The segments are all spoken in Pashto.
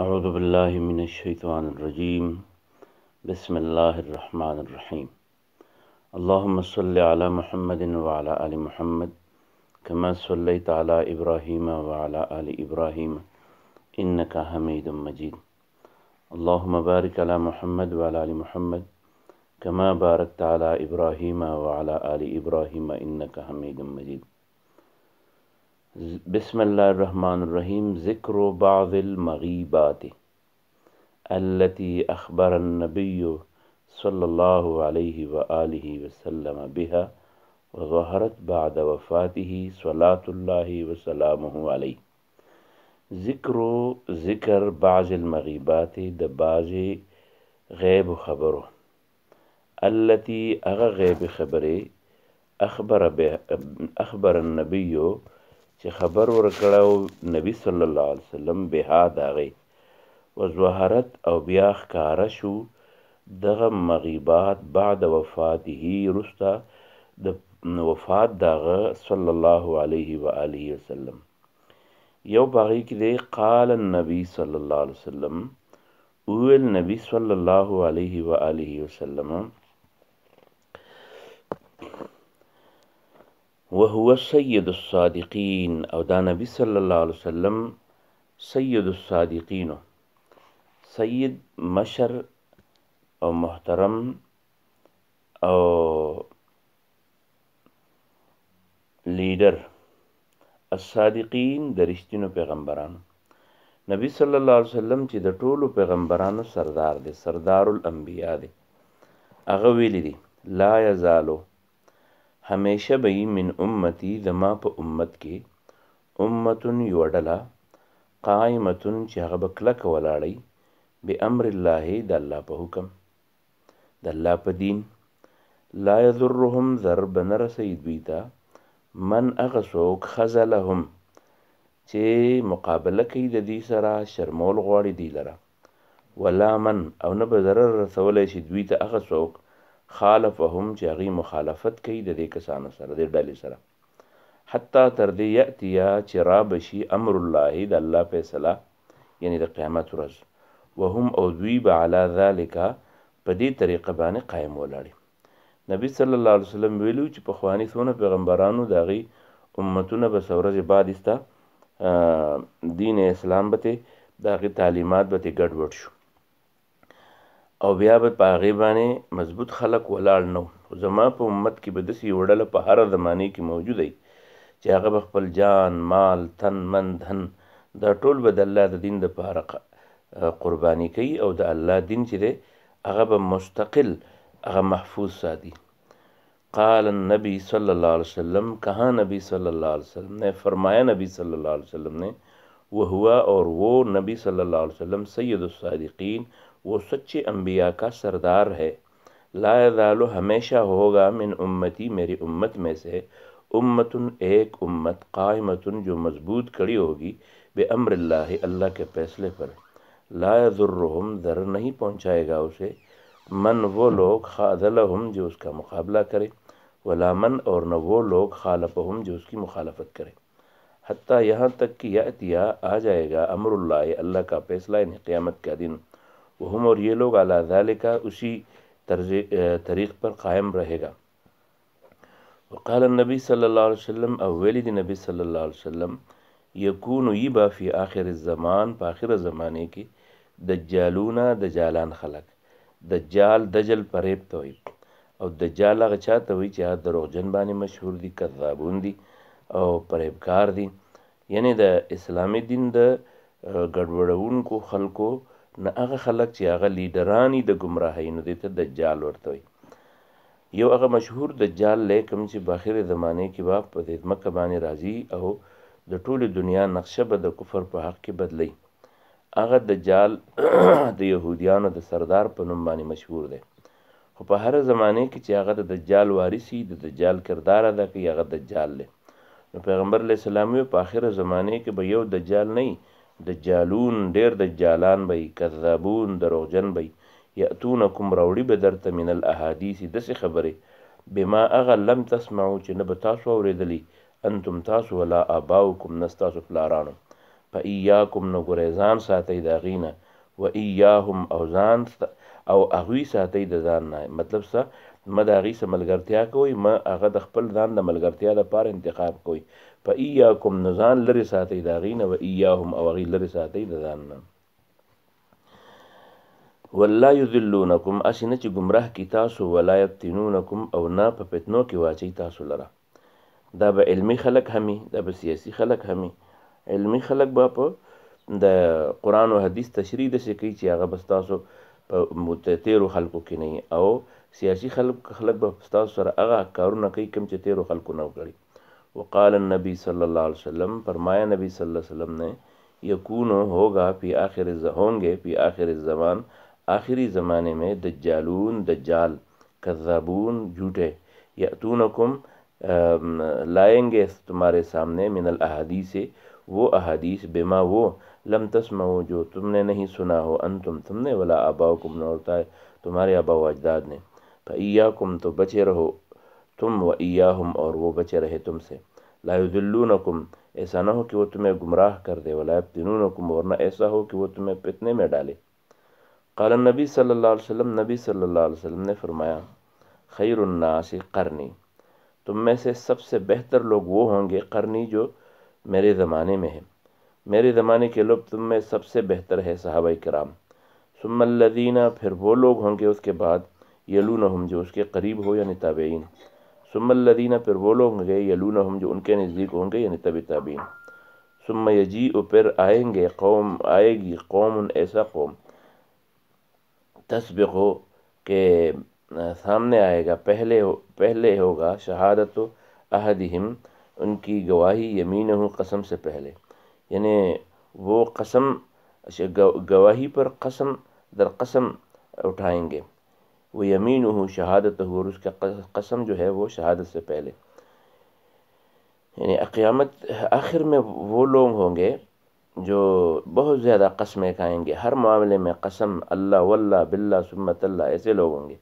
أعوذ بالله من الشيطان الرجيم. بسم الله الرحمن الرحيم. اللهم صل على محمد وعلى آل محمد كما صليت على إبراهيم وعلى آل إبراهيم إنك حميد مجيد. اللهم بارك على محمد وعلى آل محمد كما باركت على إبراهيم وعلى آل إبراهيم إنك حميد مجيد. بسم الله الرحمن الرحيم. ذكر بعض المغيبات التي أخبر النبي صلى الله عليه وآله وسلم بها وظهرت بعد وفاته صلاة الله وسلامه عليه. ذکر بعض المغیبات د بعض غیب خبرو التي اغا غیب خبره اخبر النبی چې خبر ورکړو نبی صلی الله علیه وسلم بها داغه وظهرت او بیا ښکاره شو دغه مغیبات بعد وفاته رستا د وفات داغه صلی الله علیه و آله وسلم. یو باغی کې دی قال النبی صلی الله علیه وسلم ویل نبی صلی الله علیه و آله وسلم وهو سید الصادقین او دا نبی صلی الله علیه وسلم سید الصادقین سید مشر او محترم او لیڈر الصادقین د رښتینو پیغمبرانو. نبی صلی الله علیه وسلم چې د ټولو پیغمبرانو سردار دی، سردار الانبیاء دی. هغه ویلی دی لا یزالو همیشه به من امتی زما په امت کې امتون یوه ډله قائمتون چې هغه به کلکه ولاړی بامر الله د الله په حکم د الله په دین لا یضرهم ضرر به نه رسوي دوی ته من هغه څوک خذلهم چې مقابله کوي د دې سره شرمول غواړي دی لره ولا من او نه به ضرر رسولی شي دوی ته هغه څوک خالفهم چې هغې مخالفت کوي د دې کسانو سره د ډلې سره حتی تر دې یأتیا چې را بشي امر الله د الله فیصله یعنی د قیامت ورځ وهم او دوی به علی ذلک په دې طریقه باندې قایم ولاړي. نبی صلی الله علیه وسلم ویلو چې پخواني څونه پیغمبرانو د هغې امتونه به څه ورځې بعد استه دین اسلام به د هغې تعلیمات به ګډوډ شو او بیا به په هغې باندې مضبوط خلک ولاړ نه و. زما په امت کې به داسې یوه ډله په هره زمانې کې موجود دی چې هغه به خپل جان مال تن من دهن دا ټول به د الله د دین دپاره قرباني کوي او د الله دین چې دی هغه به مستقل هغه محفوظ ساتي. قال النبی صلی اللہ علیہ وسلم کہا نبی صلی اللہ علیہ وسلم نے فرمایا نبی صلی اللہ علیہ وسلم نے وہ ہوا اور وہ نبی صلی اللہ علیہ وسلم سید الصادقین وہ سچے انبیاء کا سردار ہے. لا یزال ہمیشہ ہوگا من امتی میری امت میں سے امتن ایک امت قائمتن جو مضبوط کڑی ہوگی بے امر اللہ اللہ کے فیصلے پر لا یضرهم ضرر نہیں پہنچائے گا اسے من وہ لوگ خاذلہم جو اس کا مقابلہ کرے ولا من اور نہ وہ لوگ خالفہم جو اس کی مخالفت کرے حتیٰ یہاں تک کہ یأتیا آ جائے گا امر اللہ اللہ کا فیصلہ یعنی قیامت کا دن وہم اور یہ لوگ علی ذالک اسی طریق پر قائم رہے گا. وقال النبی صلی اللہ علیہ وسلم اولی دی نبی صلی اللہ علیہ وسلم یکون یبا فی آخر الزمان پا آخر زمانے کی دجالون دجالان خلق دجال دجل پریب توی او دجال هغه چاته وي چې هغه دروغجن باندې مشهور دي کذابون دي او پریبکار دي یعنی د اسلامي دین د ګډوډونکو خلکو نه هغه خلک چې هغه لیډرانی د ګمراهۍ نو دې ته دجال ورته وي. یو هغه مشهور دجال دی کوم چې په آخر زمانې کې به په دې ځمکه باندې راځي او د ټولې دنیا نقشه به د کفر په حق کې بدلی. هغه دجال د یهودیانو د سردار په نوم باندې مشهور دی خو په هر زمانه کې چې هغه د دجال وارثي د دجال کردار ادا کوي هغه دجال دی. نو پیغمبر علیه السلام په آخر زمانه کې به یو دجال نه دجالون ډیر دجالان به کذابون دروغجن به یأتونکم راوړي به درته من الاحادیث داسې خبرې بما هغه لم تسمعوا چې نه به تاسو اورېدلي انتم تاسو ولا آباؤکم نه ستاسو پلارانو فایاکم نو ګریزان ساتئ د هغې نه، و ایاهم او ځان او هغوی ساتئ د ځان نه. مطلب څه، مه د هغې سره ملګرتیا کوئ، مه هغه د خپل ځان د ملګرتیا دپاره انتخاب کوئ. فایاکم نو ځان لرې ساتئ د هغې نه، و ایاهم او هغې لرې ساتئ د ځان نه. ولا یذلونکم اسې نه چې ګمراه کی تاسو، ولا یفتنونکم او نه په فتنو کې واچي تاسو لره. دا به علمی خلق همي، دا به سیاسي خلق همي. علمی خلق به په د قرآن او حدیث تشریح داسې کوي چې هغه به ستاسو په تیرو خلقو کې نه، او سیاسي خلق به ستاسو سره هغه کارونه کوي کوم چې تیرو خلقو نه وکړي. وقال النبی صلی اللہ علیہ وسلم، فرمایا نبی صلی اللہ علیہ وسلم نے، یکونو ہوگا ہوں گے فی آخر الزمان، آخری زمانے میں دجالون دجال، کذابون جھوٹے، یأتونکم لائیں گے تمہارے سامنے، من الاحادیث وہ احادیث، بما وہ، لم تسمعوا جو تم نے نہیں سنا ہو، انتم تم نے، ولا آباؤکم نہ ہوتا ہے تمہارے آبا و اجداد نے. فایاکم تو بچے رہو تم، و ایاہم اور وہ بچے رہے تم سے. لا یذلونکم ایسا نہ ہو کہ وہ تمہیں گمراہ کر دے، ولا یفتنونکم اور نہ ایسا ہو کہ وہ تمہیں فتنے میں ڈالے. قال النبی صلی اللہ علیہ وسلم، نبی صلی اللہ علیہ وسلم نے فرمایا، خیر الناس قرنی، تم میں سے سب سے بہتر لوگ وہ ہوں گے، قرنی جو میرے زمانے میں ہے، میرے زمانے کے لوگ تم میں سب سے بہتر ہے صحابہ کرام. ثم الذین پھر وہ لوگ ہوں گے اس کے بعد، یلونہم جو اس کے قریب ہو یعنی تابعین. ثم الذین پھر وہ لوگ ہوں گے، یلونہم جو ان کے نزدیک ہوں گے یعنی تابعین. ثم یجیء پھر آئیں گے، قوم آئے گی، قوم ایسا قوم، تسبق ہو کہ سامنے آئے گا، پہلے ہوگا، شہادت احدہم ان کی گواہی، یمینہ قسم سے پہلے، یعنی وہ قسم گواہی پر قسم در قسم اٹھائیں گے، وہ یمینہ شہادت اور اس کا قسم جو ہے وہ شہادت سے پہلے. یعنی قیامت آخر میں وہ لوگ ہوں گے جو بہت زیادہ قسمیں کھائیں گے، ہر معاملے میں قسم، اللہ واللہ باللہ سمت اللہ، ایسے لوگ ہوں گے.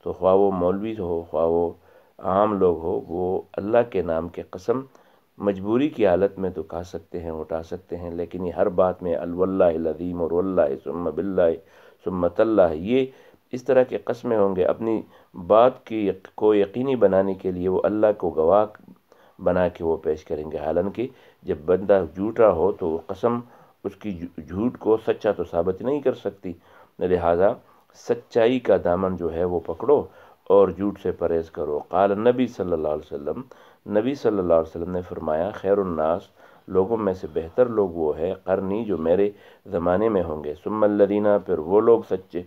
تو خواہ وہ مولوی ہو، خواہ وہ عام لوگ ہو، وہ اللہ کے نام کے قسم مجبوری کی حالت میں تو کھا سکتے ہیں، اٹھا سکتے ہیں، لیکن یہ ہر بات میں واللہ العظیم اور واللہ ثم باللہ ثم تاللہ، یہ اس طرح کے قسمیں ہوں گے. اپنی بات کو یقینی بنانے کے لیے وہ اللہ کو گواہ بنا کے وہ پیش کریں گے، حالانکہ جب بندہ جھوٹا ہو تو وہ قسم اس کی جھوٹ کو سچا تو ثابت نہیں کر سکتی. لہٰذا سچائی کا دامن جو ہے وہ پکڑو اور جھوٹ سے پرہیز کرو. قال نبی صلی اللہ علیہ وسلم، نبی صلی اللہ علیہ وسلم نے فرمایا، خیر الناس لوگوں میں سے بہتر لوگ وہ ہے، قرنی جو میرے زمانے میں ہوں گے. ثم الذین پھر وہ لوگ سچے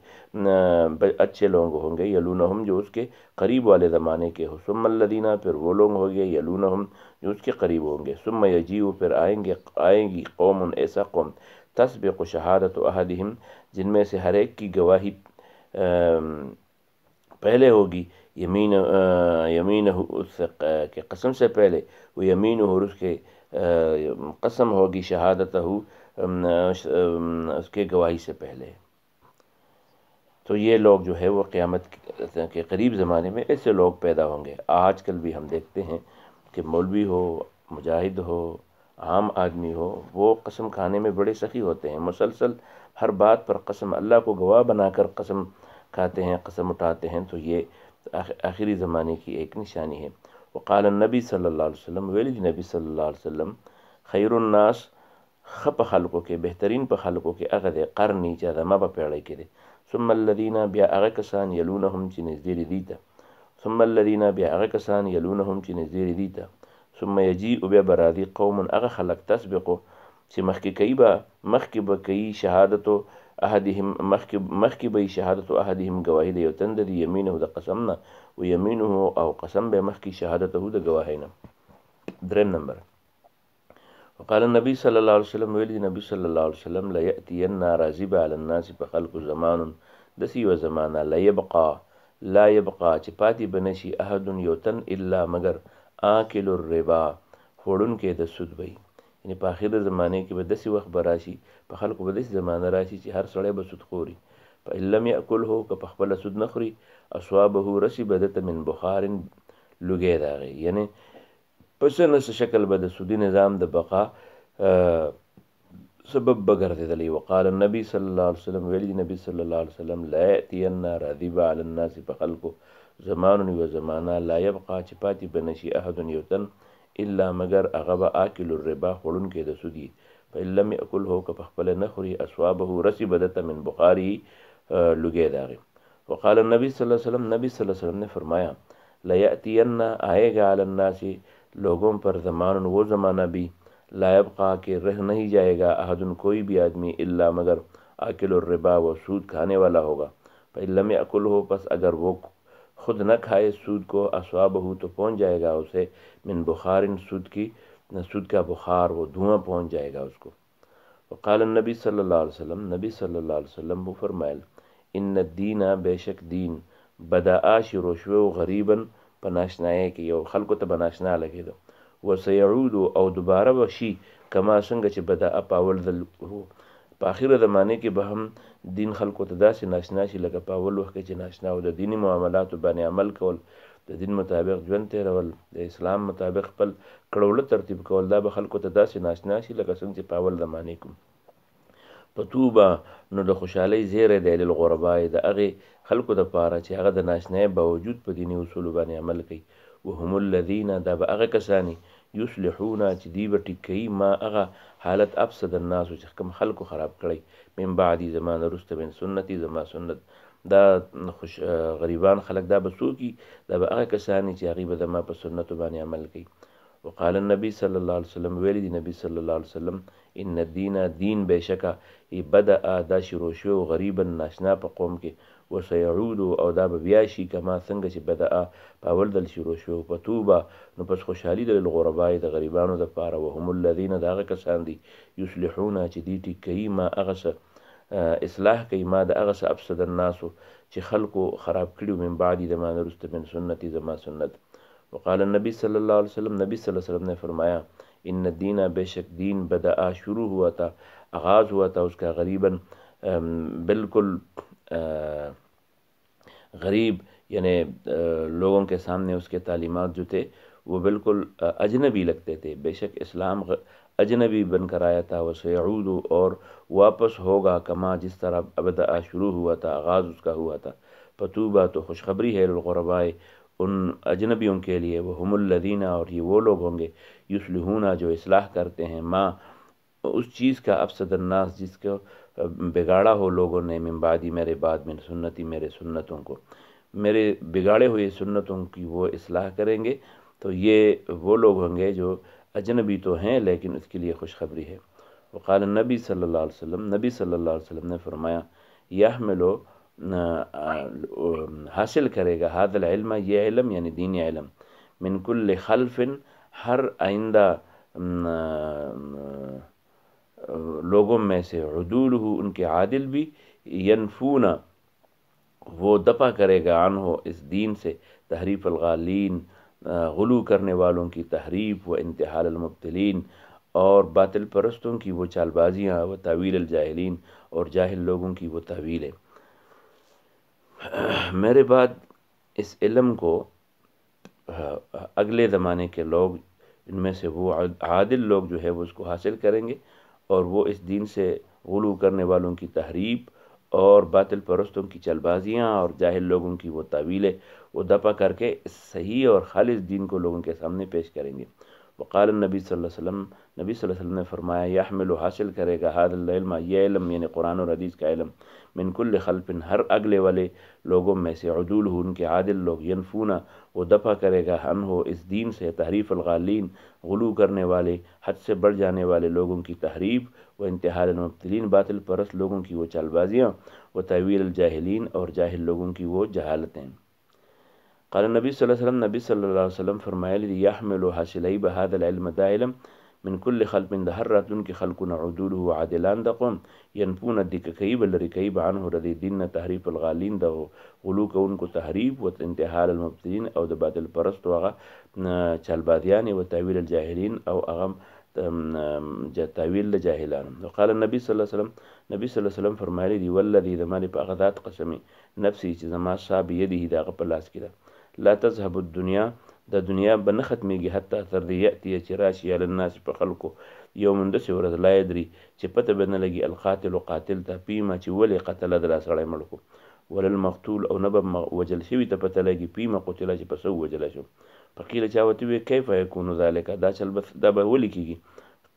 اچھے لوگ ہوں گے، یلونہم جو اس کے قریب والے زمانے کے ہو. ثم الذین پھر وہ لوگ ہوں گے، یلونہم جو اس کے قریب ہوں گے. ثم یجیء پھر آئیں گی قوم ایسا قوم، تسبق شہادت احدہم جن میں سے ہر ایک کی گواہی پہلے ہوگی، یمین اس کے قسم سے پہلے، وہ یمین اور اس کے قسم ہوگی، شہادت اس کے گواہی سے پہلے. تو یہ لوگ جو ہے وہ قیامت کے قریب زمانے میں ایسے لوگ پیدا ہوں گے. آج کل بھی ہم دیکھتے ہیں کہ مولوی ہو، مجاہد ہو، عام آدمی ہو، وہ قسم کھانے میں بڑے سخی ہوتے ہیں، مسلسل ہر بات پر قسم، اللہ کو گواہ بنا کر قسم کھاتے ہیں، قسم اٹھاتے ہیں. تو یہ آخری زمانے کی ایک نشانی ہے. وقال النبی صلی اللہ علیہ وسلم، ویلی نبی صلی اللہ علیہ وسلم، خیر الناس خپ خلقوں کے، بہترین پہ خلقوں کے، اغد قرنی چا دما پا پیڑے کے دے. ثم الذین بیا اغا کسان یلونہم چی نزدیر دیتا، ثم الذین بیا اغا کسان یلونہم چی نزدیر دیتا. ثم یجیء بیا برادی قوم اغا خلق تسبقو چی مخی با کئی شہادتو احدہم، مخی بئی شہادتو احدہم گواہی دے یوتند دی یمینہو دا قسمنا، و یمینہو او قسم بے مخی شہادتو دا گواہینا. درم نمبر. وقال النبی صلی اللہ علیہ وسلم، ویلی نبی صلی اللہ علیہ وسلم، لیأتین راضب علی الناس فخلق زمان دسی و زمانہ، لا یبقا چپاتی بنشی احد یوتن الا مگر آکل الربا خوڑن کے دا سود بئی. یعنی پا آخر زمانے کی با دسی وقت براشی، پا خلق با دسی زمانہ راشی چی ہر سڑے با سود خوری، پا علم یأکل ہو کہ پا خپل سود نخوری، اصوابہو رسی بدت من بخار لگے دا گئی. یعنی پس نس شکل با دا سودی نظام دا بقا سبب بګرځېدلی. وقال النبي صلی الله علیه وسلم ویلی دی نبی صلی الله علیه وسلم لا یأتین راضی به علی الناس په خلکو زمان یو زمانه لا یبقى چې پاتې بنشي احد یو تن الا مگر هغه به آکل الربا خوړونکی د سودي فإن لم یأکله که په خپله نه خوري اصوابه رسی بدته من بخاری لګی داغې. وقال النبي صلی الله علیه وسلم نبی صلی الله علیه وسلم نے فرمایا لا یأتین آئے گا علی الناس لوگوں پر زمان وہ زمانہ بھی لا یبقى کہ رہ نہیں جائے گا احد کوئی بھی آدمی الا مگر آکل الربا وہ سود کھانے والا ہوگا. فإن لم یأکله پس اگر وہ خود نہ کھائے سود کو اصوابہ تو پہنچ جائے گا اسے من بخار سود کا بخار وہ دھواں پہنچ جائے گا اس کو. وقال النبی صلی اللہ علیہ وسلم نبی صلی اللہ علیہ وسلم وہ فرمائل ان الدین بے شک دین بدآ شروع شو غریبا پناشنائے کہ یو خلکو ته بناشنا لګېدو وسيعود او دوباره وشي کما څنګه چې بدأ پاول دل په اخره زمانه کې به هم دین خلکو ته داسې ناشنا شي لکه په اول وخت کې چې ناشنا او د دینی معاملاتو باندې عمل کول د دین مطابق ژوند تیرول د اسلام مطابق خپل کړوله ترتیب کول دا به خلکو ته داسې ناشنا شي لکه څنګه چې په اول زمانه کې پتوبه نو د خوشحالۍ زیری دی للغرباء د هغې خلکو دپاره چې هغه د ناشنایۍ باوجود په دیني اصولو باندې عمل کوي. وهم الذین دا به هغه کسانی یصلحون چې دی به ټیک کوي ما هغه حالت افسد الناس چې کوم خلکو خراب کړی من بعدی زمانه وروسته من سنتي زما سنت دا غریبان خلک دا به څوک دا به هغه کسانی چې هغې به زما په سنتو باندې عمل کوي. وقال النبي صلی الله علیه وسلم ویلی دی نبی صلی الله علیه وسلم ان الدین دین بشکا بدأ دا شروع شو غریبا ناشنا په قوم کې وسيعود او دا به بیا شي کما څنګه چې بدأ په اول دل شروع شو پتوبه نو پس خوشحالي د الغرباء د غریبانو د پاره وهم الذین دا هغه کسان دي یصلحون چې دی ټیک کوي ما هغه اصلاح کوي ما د هغه افسد الناس چې خلکو خراب کړي من بعد د ما وروسته من سنتي زما سنت. وقال النبی صلی اللہ علیہ وسلم نبی صلی اللہ علیہ وسلم نے فرمایا ان الدین بے شک دین بدآ شروع ہوا تھا آغاز ہوا تھا اس کا غریباً بالکل غریب یعنی لوگوں کے سامنے اس کے تعلیمات جو تھے وہ بالکل اجنبی لگتے تھے. بے شک اسلام اجنبی بن کر آیا تھا وسيعود اور واپس ہوگا کما جس طرح بدآ شروع ہوا تھا آغاز اس کا ہوا تھا. پتوبہ تو خوشخبری ہے للغرباء ان اجنبیوں کے لیے وهم الذین اور یہ وہ لوگ ہوں گے یصلحون جو اصلاح کرتے ہیں ماں اس چیز کا افسد الناس جس کو بگاڑا ہو لوگوں نے من بعدی میرے بعد من سنتی میرے سنتوں کو میرے بگاڑے ہوئے سنتوں کی وہ اصلاح کریں گے. تو یہ وہ لوگ ہوں گے جو اجنبی تو ہیں لیکن اس کے لیے خوشخبری ہے. وقال النبی صلی اللہ علیہ وسلم نبی صلی اللہ علیہ وسلم نے فرمایا یحملو حاصل کرے گا هذا العلم یہ علم یعنی دینی علم من کل خلف ہر آئندہ لوگوں میں سے عدول ان کے عادل بھی ینفون وہ دفع کرے گا عنہ اس دین سے تحریف الغالین غلو کرنے والوں کی تحریف و انتحال المبتلین اور باطل پرستوں کی وہ چال بازیاں و تعویل الجاہلین اور جاہل لوگوں کی وہ تعویلیں. میرے بعد اس علم کو اگلے زمانے کے لوگ ان میں سے وہ عادل لوگ جو ہے وہ اس کو حاصل کریں گے اور وہ اس دین سے غلو کرنے والوں کی تحریف اور باطل پرستوں کی چل بازیاں اور جاہل لوگوں کی وہ تعویلیں وہ دفع کر کے اس صحیح اور خالص دین کو لوگوں کے سامنے پیش کریں گے. وقال النبی صلی اللہ علیہ وسلم نبی صلی اللہ علیہ وسلم نے فرمایا یحمل حاصل کرے گا هذا العلم یہ علم یعنی قرآن اور حدیث کا علم من کل خلف ہر اگلے والے لوگوں میں سے عدول ان کے عادل لوگ ینفونا وہ دفع کرے گا عنہ اس دین سے تحریف الغالین غلو کرنے والے حد سے بڑھ جانے والے لوگوں کی تحریف و انتحال المبتلین باطل پرست لوگوں کی وہ چال بازیاں و تعویل الجاہلین اور جاہل لوگوں کی وہ جہالتیں. قال نبی صلی اللہ علیہ وسلم نبی صلی اللہ علیہ وسلم فرمائے یحمل حاصلی بهذا العلم دا علم من کل خلق دا ہر راتن کی خلقنا عدوله عادلان دا قوم ینفون دک کیب لرکیب عنه رضی دین تحریف الغالین دا غلو کو ان کو تحریف و انتحال المبتلین او دا باطل پرست و چالبادیان و تعویل الجاہلین او اغم تعویل جاہلان. وقال النبی صلی اللہ علیہ وسلم نبی صلی اللہ علیہ وسلم فرمائے دی والذی زمانی پا اغذات قسمی نفسی چی زمان صاحب یدی دا غپلاس کی لا تذهب الدنیا دا دنیا بن ختمی گی حتی تردی یأتی چی راشی علی الناس پا خلقو یوم داسې ورځ لا یدري چې پته به نه لګي القاتل قاتل ته فیما چې ولې قتله د دا سړی مړ کړو ولا المقتول او نه به وجل شوي ته پته لګي فیما قتله چې په څه ووجلی شو فقیل چا ورته وویل کیف یکون ذلک دا چل دا به ولې کېږي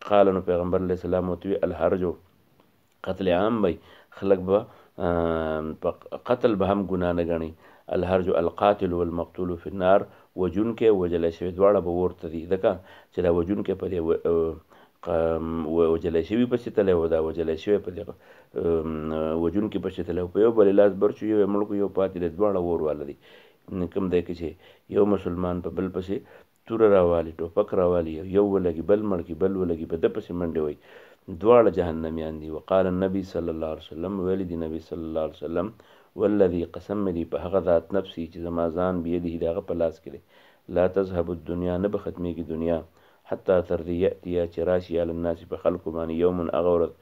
قال نو پیغمبر علیه السلام ورته وویل الحرجو قتل عام وی خلق به قتل به هم ګناه نه ګڼي الحرج القاتل والمقتول فی النار وجونکې وجلی شوي دواړه به اور ته دي ځکه چې دا وجونکې په دې وجلی شوي پسې تلی و دا وجلی شوی په دې وجونکې پسې تلی و په یو بلې لاس بر شو یو یې مړ کړو یو پاتې دی دواړه اور واله دي کوم دی کې چې یو مسلمان په بل پسې توره راوالي ټوپک راوالي یو ولګي بل مړ کړي بل ولګي په ده پسې منډې وایي دواړه جهنمیان دي وقال النبي صلی الله علیه وسلم ویلی دی نبی صلی الله علیه وسلم والذي قسم مې دی په هغه ذات نفسي چې زما ځان بيده د هغه په لاس کې دی لا تذهب الدنیا نه به ختمېږي دنیا حتی تر دې یأتي چې راشي علی الناس په خلقو باندې یوم هغه ورځ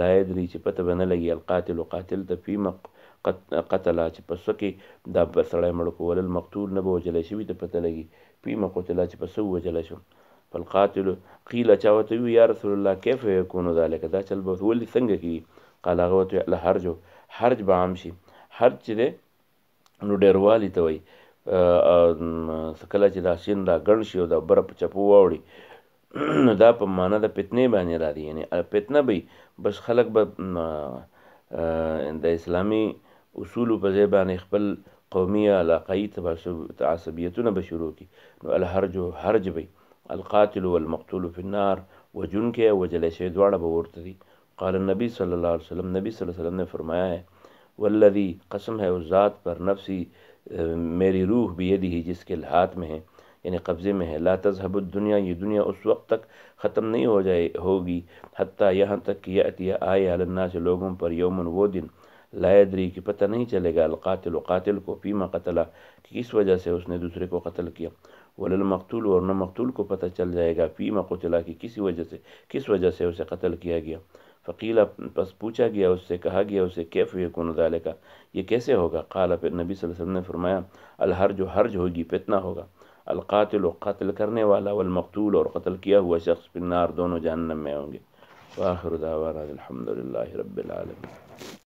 لا یدري چې پته به نه لګي القاتل قاتل ته فیما قتله چې په څه کې دا سړی مړ کړو ولا المقتول نه به وجلی شوي ته پته لګي فیما قتله چې په څه ووجلی شو فالقاتل قیل چا ورته وویل یا رسول الله کیف یکون ذلک دا چل به ولې څنګه کېږي قال هغه ورته وویل الحرج حرج به عام شي حرج چې دی نو ډېروالي ته وایي کله چې دا سین را ګڼ شي او دا بره په چپو واوړي نو دا په معنا د فتنې باندې راځي یعنې فتنه به بس خلک به د اسلامي اصولو په ځای باندې خپل قومي علاقایي تعصبیتونه به شروع کړي نو الحرج حرج به القاتل والمقتول في النار وجونکې وجلی شوي دواړه به ورته دي قال النبی صلی الله علیه وسلم نبی صلی الله علیه وسلم نے فرمایا ہے والذی قسم ہے اس ذات پر نفسی میری روح بیدہ جس کے ہاتھ میں ہے یعنی قبضے میں ہے لا تذهب الدنیا یہ دنیا اس وقت تک ختم نہیں ہوگی حتیٰ یہاں تک کہ یأتی آئے علی الناس لوگوں پر یومن وہ دن لا یدری کہ پتہ نہیں چلے گا القاتل قاتل کو فیما قتلا کہ کس وجہ سے اس نے دوسرے کو قتل کیا وللمقتول اور نہ مقتول کو پتہ چل جائے گا فیما قتلا کہ کس وجہ سے اسے قتل کیا گیا فقیلا پس پوچھا گیا اس سے کہا گیا اسے کیف یکون ذالک یہ کیسے ہوگا قال پھر نبی صلی اللہ علیہ وسلم نے فرمایا الحرج حرج ہوگی فتنہ ہوگا القاتل قتل کرنے والا والمقتول اور قتل کیا ہوا شخص فی النار دونوں جہنم میں ہوں گے وآخر دعوانا الحمدللہ رب العالمین.